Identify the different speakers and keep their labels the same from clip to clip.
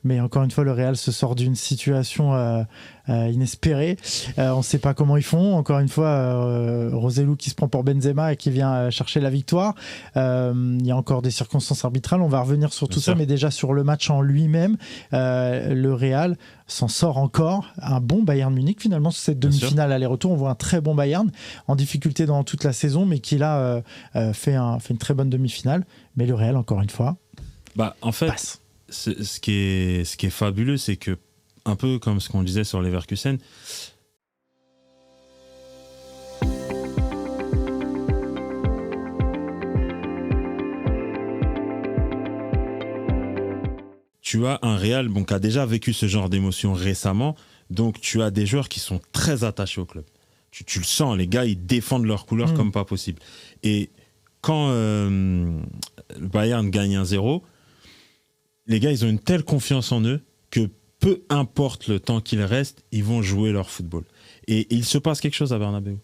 Speaker 1: Mais encore une fois, le Real se sort d'une situation inespérée. On ne sait pas comment ils font. Encore une fois, Roselu qui se prend pour Benzema et qui vient chercher la victoire. Il y a encore des circonstances arbitrales. On va revenir sur tout ça, mais déjà sur le match en lui-même, le Real s'en sort encore. Un bon Bayern Munich finalement sur cette demi-finale aller-retour. On voit un très bon Bayern en difficulté dans toute la saison, mais qui là fait une très bonne demi-finale. Mais le Real, encore une fois,
Speaker 2: en fait, ce qui est fabuleux, c'est que un peu comme ce qu'on disait sur Leverkusen, tu as un Real qui a déjà vécu ce genre d'émotion récemment, donc tu as des joueurs qui sont très attachés au club. Tu le sens, les gars, ils défendent leur couleur comme pas possible. Et quand le Bayern gagne 1-0, les gars, ils ont une telle confiance en eux que peu importe le temps qu'il reste, ils vont jouer leur football. Et il se passe quelque chose à Bernabéu.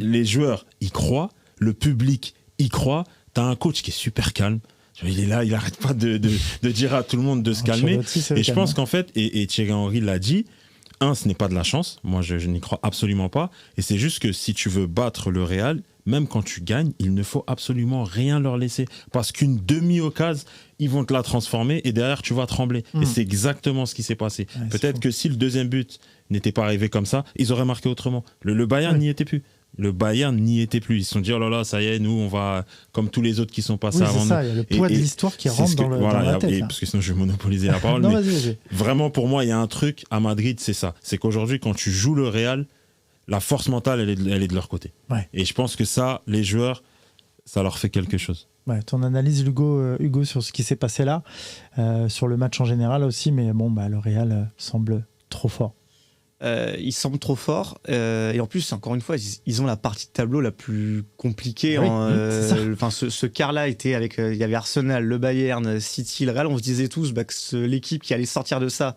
Speaker 2: Les joueurs y croient, le public y croit. Tu as un coach qui est super calme. Il est là, il n'arrête pas de dire à tout le monde de se calmer. Et je pense qu'en fait, et Thierry Henry l'a dit, ce n'est pas de la chance. Moi, je n'y crois absolument pas. Et c'est juste que si tu veux battre le Real, même quand tu gagnes, il ne faut absolument rien leur laisser. Parce qu'une demi-occasion, ils vont te la transformer et derrière, tu vas trembler. Et c'est exactement ce qui s'est passé. Peut-être que si le deuxième but n'était pas arrivé comme ça, ils auraient marqué autrement. Le Bayern n'y était plus. Le Bayern n'y était plus. Ils se sont dit, oh là là, ça y est, nous, on va, comme tous les autres qui sont passés avant nous.
Speaker 1: Il y a le poids de l'histoire qui rentre dans la tête.
Speaker 2: Parce que sinon, je vais monopoliser la parole.
Speaker 1: Non,
Speaker 2: mais
Speaker 1: vas-y.
Speaker 2: Vraiment, pour moi, il y a un truc à Madrid, c'est ça. C'est qu'aujourd'hui, quand tu joues le Real, la force mentale, elle est de leur côté. Ouais. Et je pense que ça, les joueurs, ça leur fait quelque chose.
Speaker 1: Ouais, ton analyse, Hugo, sur ce qui s'est passé là, sur le match en général aussi, mais le Real semble trop fort.
Speaker 3: Ils semblent trop forts et en plus, encore une fois, ils ont la partie de tableau la plus compliquée. Ce quart-là était avec, il y avait Arsenal, le Bayern, City, le Real. On se disait tous que l'équipe qui allait sortir de ça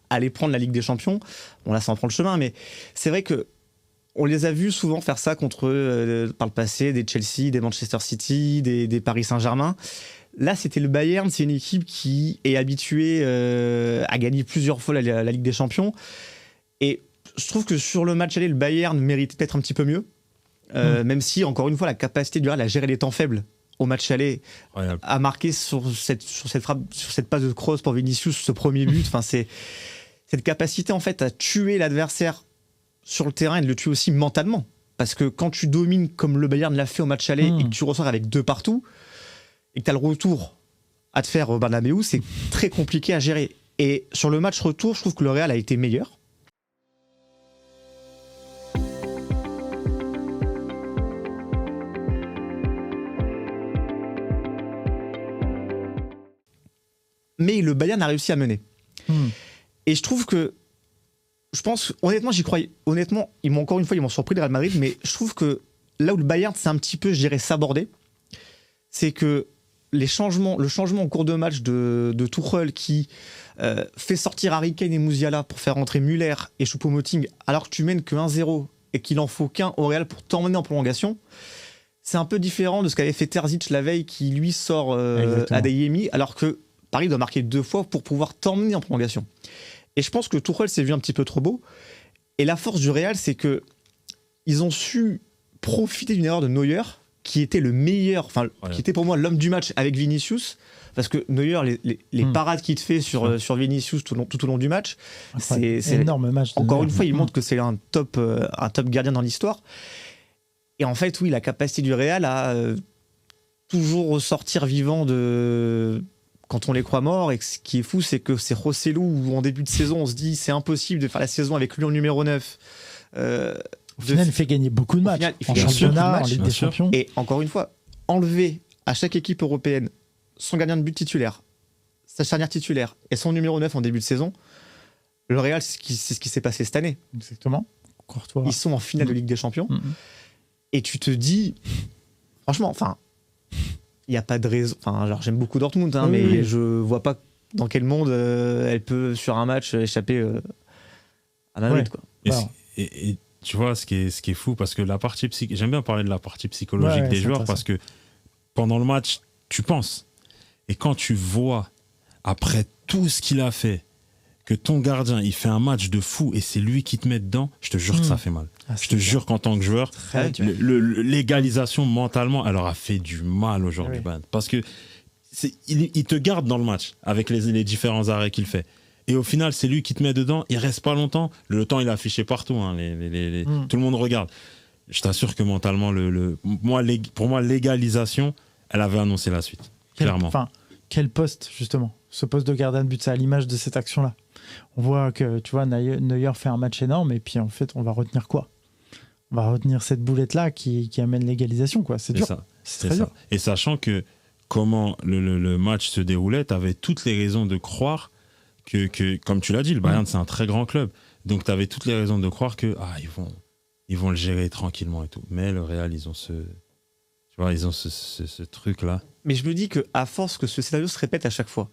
Speaker 3: allait prendre la Ligue des Champions. Bon, là, ça en prend le chemin, mais c'est vrai que on les a vus souvent faire ça contre eux par le passé, des Chelsea, des Manchester City, des Paris Saint-Germain. Là, c'était le Bayern, c'est une équipe qui est habituée à gagner plusieurs fois la Ligue des Champions. Et je trouve que sur le match aller, le Bayern mérite peut-être un petit peu mieux, même si, encore une fois, la capacité du Real à gérer les temps faibles au match aller, à marquer sur cette frappe, sur cette passe de cross pour Vinicius, ce premier but, c'est cette capacité en fait à tuer l'adversaire sur le terrain et de le tuer aussi mentalement. Parce que quand tu domines comme le Bayern l'a fait au match aller et que tu ressors avec 2 partout et que tu as le retour à te faire au Bernabéu, c'est très compliqué à gérer. Et sur le match retour, je trouve que le Real a été meilleur. Mais le Bayern a réussi à mener. Et je trouve que, honnêtement, j'y croyais. Honnêtement, ils m'ont surpris le Real Madrid, mais je trouve que là où le Bayern s'est un petit peu, je dirais, sabordé, c'est que le changement en cours de match de Tuchel qui fait sortir Harry Kane et Musiala pour faire rentrer Müller et Choupo-Moting alors que tu mènes que 1-0 et qu'il en faut qu'un au Real pour t'emmener en prolongation, c'est un peu différent de ce qu'avait fait Terzic la veille qui lui sort Adeyemi alors que Paris doit marquer 2 fois pour pouvoir t'emmener en prolongation. Et je pense que Tuchel s'est vu un petit peu trop beau. Et la force du Real, c'est que ils ont su profiter d'une erreur de Neuer, qui était le meilleur, qui était pour moi l'homme du match avec Vinicius. Parce que Neuer, les parades qu'il te fait sur Vinicius tout au long du match, c'est
Speaker 1: un énorme match.
Speaker 3: Encore une fois, il montre que c'est un top gardien dans l'histoire. Et en fait, oui, la capacité du Real à toujours ressortir vivant quand on les croit morts. Et ce qui est fou, c'est que c'est Rosselló où en début de saison, on se dit c'est impossible de faire la saison avec lui en numéro 9.
Speaker 1: Au final, il fait gagner beaucoup de matchs en championnat, en Ligue des Champions.
Speaker 3: Et encore une fois, enlever à chaque équipe européenne son gardien de but titulaire, sa charnière titulaire et son numéro 9 en début de saison, le Real, c'est ce qui s'est passé cette année.
Speaker 1: Exactement. Courtois.
Speaker 3: Ils sont en finale de Ligue des Champions. Et tu te dis, franchement, il n'y a pas de raison. J'aime beaucoup Dortmund, mais je vois pas dans quel monde elle peut, sur un match, échapper à Madrid. Quoi.
Speaker 2: Et tu vois, ce qui est fou, parce que la partie j'aime bien parler de la partie psychologique des joueurs, parce que pendant le match, tu penses. Et quand tu vois, après tout ce qu'il a fait, que ton gardien, il fait un match de fou et c'est lui qui te met dedans, je te jure que ça fait mal. Je te jure qu'en tant que joueur, l'égalisation mentalement, elle leur a fait du mal aujourd'hui. Parce que il te garde dans le match avec les différents arrêts qu'il fait. Et au final, c'est lui qui te met dedans. Il reste pas longtemps. Le temps, il est affiché partout. Tout le monde regarde. Je t'assure que mentalement, pour moi, l'égalisation, elle avait annoncé la suite. Clairement.
Speaker 1: Quel poste, justement? Ce poste de gardien de but, c'est à l'image de cette action-là. On voit que, tu vois, Neuer fait un match énorme. Et puis, en fait, on va retenir quoi? On va retenir cette boulette-là qui amène l'égalisation, quoi. C'est dur. C'est très dur.
Speaker 2: Et sachant que comment le match se déroulait, tu avais toutes les raisons de croire que, comme tu l'as dit, le Bayern, c'est un très grand club. Donc, tu avais toutes les raisons de croire que ils vont le gérer tranquillement et tout. Mais le Real, ils ont ce truc-là.
Speaker 3: Mais je me dis qu'à force que ce scénario se répète à chaque fois,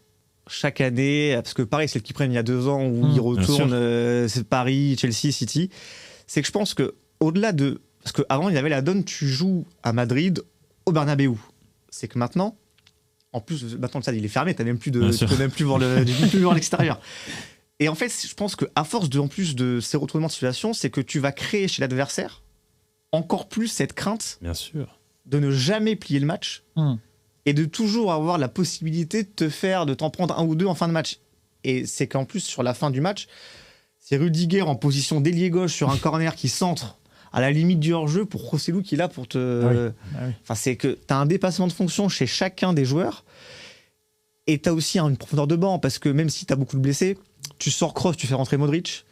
Speaker 3: chaque année, parce que pareil, c'est le qu'ils prennent il y a 2 ans où ils retournent, c'est Paris, Chelsea, City, c'est que je pense qu'au-delà de... Parce qu'avant, il y avait la donne, tu joues à Madrid, au Bernabéu. C'est que maintenant, en plus, maintenant le stade il est fermé, tu peux même plus voir l'extérieur. Et en fait, je pense qu'à force en plus de ces retournements de situation, c'est que tu vas créer chez l'adversaire encore plus cette crainte de ne jamais plier le match et de toujours avoir la possibilité de t'en prendre un ou deux en fin de match. Et c'est qu'en plus, sur la fin du match, c'est Rudiger en position d'ailier gauche sur un corner qui centre à la limite du hors-jeu pour Rossellou qui est là pour te... Enfin, c'est que tu as un dépassement de fonction chez chacun des joueurs et tu as aussi une profondeur de banc parce que même si tu as beaucoup de blessés, tu sors Kroos, tu fais rentrer Modric,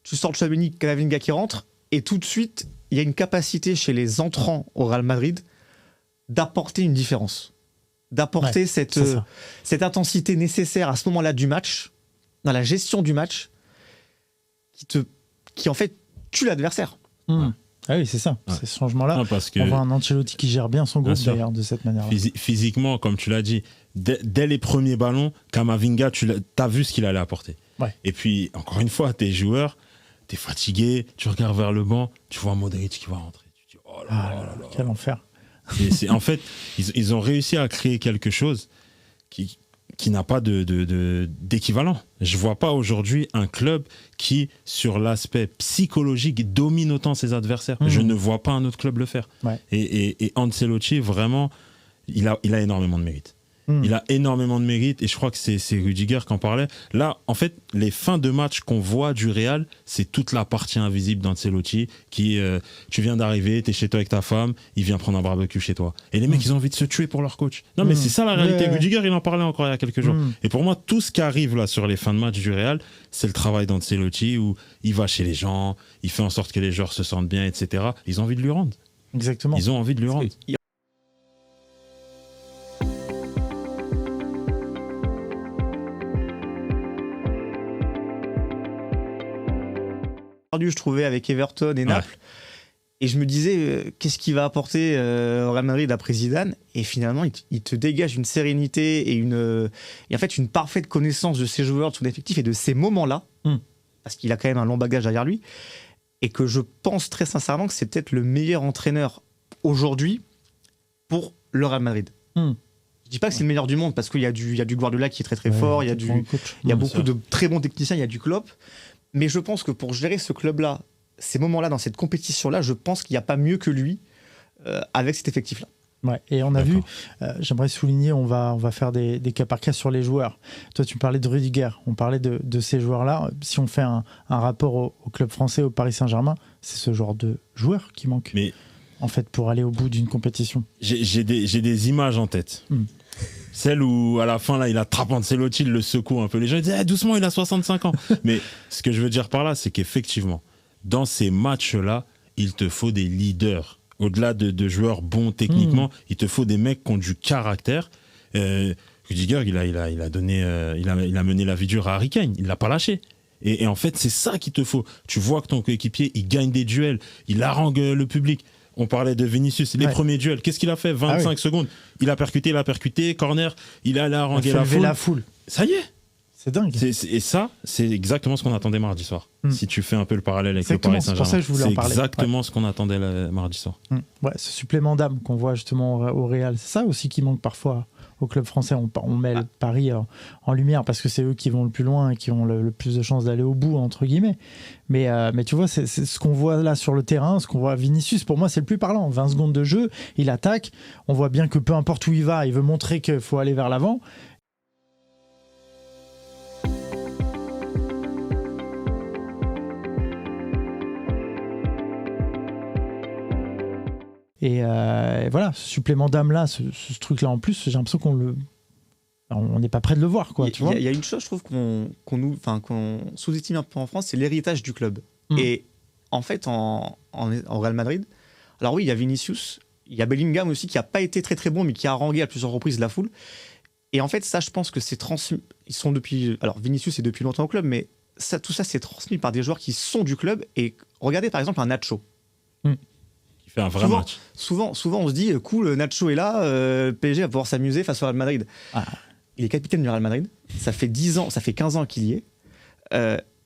Speaker 3: tu sors Tchouaméni, Camavinga qui rentre et tout de suite, il y a une capacité chez les entrants au Real Madrid d'apporter une différence, d'apporter cette intensité nécessaire à ce moment-là du match, dans la gestion du match, qui en fait tue l'adversaire.
Speaker 1: Ah oui, c'est ça. C'est ce changement-là. On voit un Ancelotti qui gère bien son groupe d'ailleurs de cette manière-là.
Speaker 2: Physiquement, comme tu l'as dit, dès les premiers ballons, Camavinga, tu as vu ce qu'il allait apporter. Et puis, encore une fois, t'es joueur, t'es fatigué, tu regardes vers le banc, tu vois Modric qui va rentrer. Tu dis, oh là là.
Speaker 1: Quel enfer.
Speaker 2: En fait, ils ont réussi à créer quelque chose qui n'a pas d'équivalent. Je vois pas aujourd'hui un club qui, sur l'aspect psychologique, domine autant ses adversaires. Je ne vois pas un autre club le faire. Et Ancelotti, vraiment, il a énormément de mérite. Il a énormément de mérite et je crois que c'est Rudiger qui en parlait. Là, en fait, les fins de match qu'on voit du Real, c'est toute la partie invisible d'Ancelotti qui, tu viens d'arriver, t'es chez toi avec ta femme, il vient prendre un barbecue chez toi. Et les mecs, ils ont envie de se tuer pour leur coach. Non, mais c'est ça la réalité. Rudiger, il en parlait encore il y a quelques jours. Et pour moi, tout ce qui arrive là sur les fins de match du Real, c'est le travail d'Ancelotti où il va chez les gens, il fait en sorte que les joueurs se sentent bien, etc. Ils ont envie de lui rendre.
Speaker 1: Exactement.
Speaker 2: Ils ont envie de lui rendre.
Speaker 3: Je trouvais avec Everton et Naples et je me disais qu'est-ce qu'il va apporter au Real Madrid après Zidane et finalement il te dégage une sérénité et en fait une parfaite connaissance de ses joueurs, de son effectif et de ces moments-là parce qu'il a quand même un long bagage derrière lui et que je pense très sincèrement que c'est peut-être le meilleur entraîneur aujourd'hui pour le Real Madrid. Je dis pas que c'est le meilleur du monde parce qu'il y a du Guardiola qui est très très fort, il y a beaucoup de très bons techniciens, il y a du Klopp. Mais je pense que pour gérer ce club-là, ces moments-là, dans cette compétition-là, je pense qu'il n'y a pas mieux que lui avec cet effectif-là.
Speaker 1: Ouais, et on a vu, j'aimerais souligner, on va faire des cas par cas sur les joueurs. Toi, tu parlais de Rudiger, on parlait de ces joueurs-là. Si on fait un rapport au club français, au Paris Saint-Germain, c'est ce genre de joueurs qui manque, en fait, pour aller au bout d'une compétition.
Speaker 2: J'ai des images en tête. Celle où, à la fin, là, il attrape Ancelotti, il le secoue un peu. Les gens disent doucement, il a 65 ans. Mais ce que je veux dire par là, c'est qu'effectivement, dans ces matchs-là, il te faut des leaders. Au-delà de joueurs bons techniquement, il te faut des mecs qui ont du caractère. Rudiger, il a mené la vie dure à Harry Kane. Il l'a pas lâché. Et en fait, c'est ça qu'il te faut. Tu vois que ton coéquipier, il gagne des duels, il harangue le public. On parlait de Vinicius, les premiers duels. Qu'est-ce qu'il a fait 25 secondes. Il a percuté, corner, il a harangué la foule. Ça y est.
Speaker 1: C'est dingue.
Speaker 2: Et ça, c'est exactement ce qu'on attendait mardi soir. Si tu fais un peu le parallèle avec le Paris Saint-Germain.
Speaker 1: C'est pour ça que je voulais en parler.
Speaker 2: C'est exactement ce qu'on attendait mardi soir.
Speaker 1: Ouais, ce supplément d'âme qu'on voit justement au Real. C'est ça aussi qui manque parfois au club français. On met Paris en lumière parce que c'est eux qui vont le plus loin et qui ont le plus de chances d'aller au bout, entre guillemets. Mais tu vois, c'est ce qu'on voit là sur le terrain, ce qu'on voit à Vinicius, pour moi, c'est le plus parlant. 20 secondes de jeu, il attaque. On voit bien que peu importe où il va, il veut montrer qu'il faut aller vers l'avant. Et voilà, ce supplément d'âme là, ce truc là en plus, j'ai l'impression on n'est pas prêt de le voir, quoi.
Speaker 3: Il y a une chose, je trouve qu'on sous-estime un peu en France, c'est l'héritage du club. Et en fait, en Real Madrid, alors oui, il y a Vinicius, il y a Bellingham aussi qui n'a pas été très très bon, mais qui a harangué à plusieurs reprises la foule. Et en fait, ça, je pense que c'est transmis. Ils sont depuis. Alors Vinicius est depuis longtemps au club, mais tout ça, c'est transmis par des joueurs qui sont du club. Et regardez par exemple un Nacho.
Speaker 2: Fait un vrai match.
Speaker 3: Souvent, on se dit, cool, Nacho est là, PSG va pouvoir s'amuser face au Real Madrid. Il est capitaine du Real Madrid, ça fait 10 ans, ça fait 15 ans qu'il y est.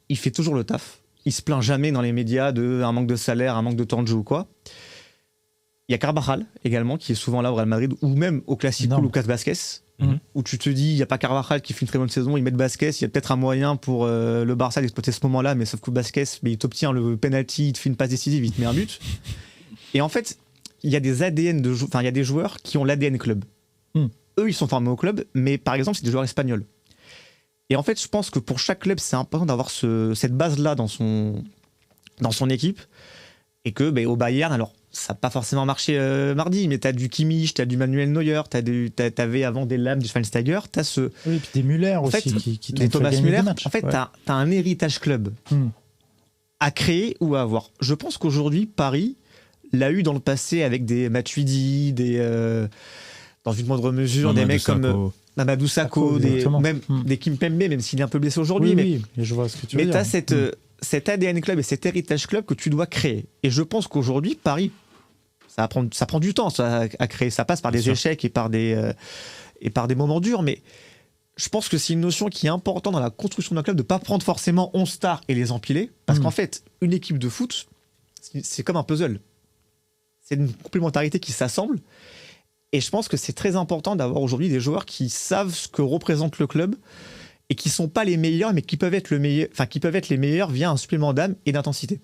Speaker 3: Il fait toujours le taf. Il se plaint jamais dans les médias d'un manque de salaire, un manque de temps de jeu ou quoi. Il y a Carvajal également, qui est souvent là au Real Madrid, ou même au Classico Lucas Vázquez, où tu te dis, il n'y a pas Carvajal qui fait une très bonne saison, il met Vázquez, il y a peut-être un moyen pour le Barça d'exploiter ce moment-là, mais sauf que Vázquez, il t'obtient le penalty, il te fait une passe décisive, il te met un but. Et en fait, il y a des ADN il y a des joueurs qui ont l'ADN club. Eux, ils sont formés au club, mais par exemple, c'est des joueurs espagnols. Et en fait, je pense que pour chaque club, c'est important d'avoir cette base-là dans son équipe. Et que au Bayern, alors, ça n'a pas forcément marché mardi, mais tu as du Kimmich, tu as du Manuel Neuer, t'avais avant des Lahm, du Schweinsteiger, tu as
Speaker 1: Oui, puis des Müller
Speaker 3: en
Speaker 1: aussi,
Speaker 3: fait,
Speaker 1: qui
Speaker 3: des Thomas Müller.
Speaker 1: Matchs.
Speaker 3: En fait, tu as un héritage club à créer ou à avoir. Je pense qu'aujourd'hui, Paris l'a eu dans le passé avec des Matuidi, dans une moindre mesure, des mecs comme Mamadou Sakho, des Kimpembe, même s'il est un peu blessé aujourd'hui.
Speaker 1: Oui, je vois ce que tu veux dire.
Speaker 3: Mais tu as cet ADN club et cet héritage club que tu dois créer. Et je pense qu'aujourd'hui, Paris, ça prend du temps à créer. Ça passe par des échecs et par des moments durs. Mais je pense que c'est une notion qui est importante dans la construction d'un club de ne pas prendre forcément 11 stars et les empiler. Parce qu'en fait, une équipe de foot, c'est comme un puzzle. C'est une complémentarité qui s'assemble. Et je pense que c'est très important d'avoir aujourd'hui des joueurs qui savent ce que représente le club et qui ne sont pas les meilleurs, mais qui peuvent être les meilleurs via un supplément d'âme et d'intensité.